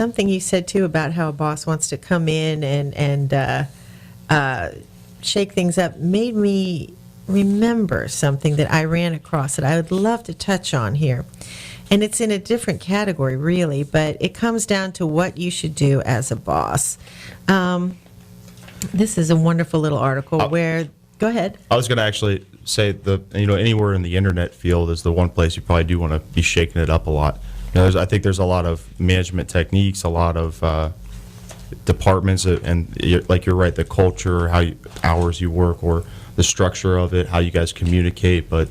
something you said too about how a boss wants to come in and shake things up made me remember something that I ran across that I would love to touch on here. And it's in a different category, really, but it comes down to what you should do as a boss. This is a wonderful little article where, go ahead. I was going to actually say anywhere in the internet field is the one place you probably do want to be shaking it up a lot. I think there's a lot of management techniques, a lot of departments, and you're right, the culture, hours you work, or the structure of it, how you guys communicate, but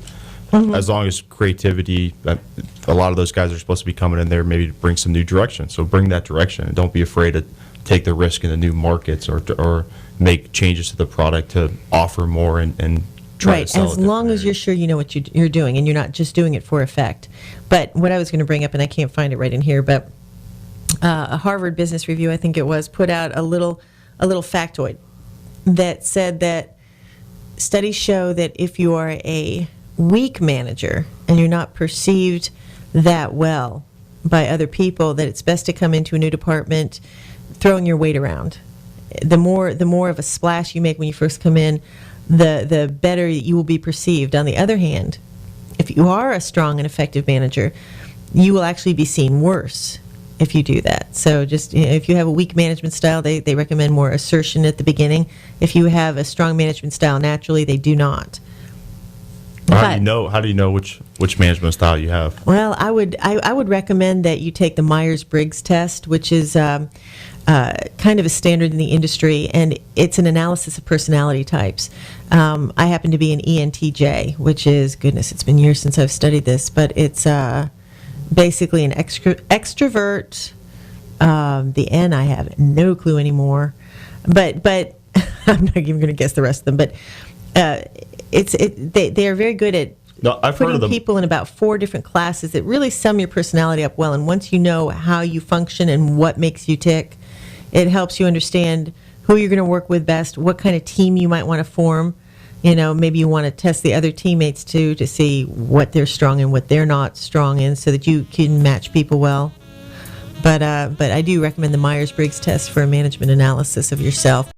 as long as creativity, a lot of those guys are supposed to be coming in there maybe to bring some new direction. So bring that direction, and don't be afraid to take the risk in the new markets or make changes to the product to offer more and try to sell it. As long as you're sure you know what you're doing and you're not just doing it for effect. But what I was going to bring up, and I can't find it right in here, but a Harvard Business Review, I think it was, put out a little factoid that said that studies show that if you are a weak manager and you're not perceived that well by other people, that it's best to come into a new department throwing your weight around. The more of a splash you make when you first come in, the better you will be perceived. On the other hand, if you are a strong and effective manager, you will actually be seen worse if you do that. So just if you have a weak management style, they recommend more assertion at the beginning. If you have a strong management style naturally, they do not. How do you know which management style you have? Well, I would recommend that you take the Myers-Briggs test, which is kind of a standard in the industry, and it's an analysis of personality types. I happen to be an ENTJ, which is, goodness, it's been years since I've studied this, but it's basically an extrovert. The N, I have no clue anymore, but I'm not even going to guess the rest of them. But they are very good at putting people in about 4 different classes that really sum your personality up well. And once you know how you function and what makes you tick, it helps you understand who you're going to work with best, what kind of team you might want to form. Maybe you want to test the other teammates too to see what they're strong in, what they're not strong in, so that you can match people well. But I do recommend the Myers-Briggs test for a management analysis of yourself.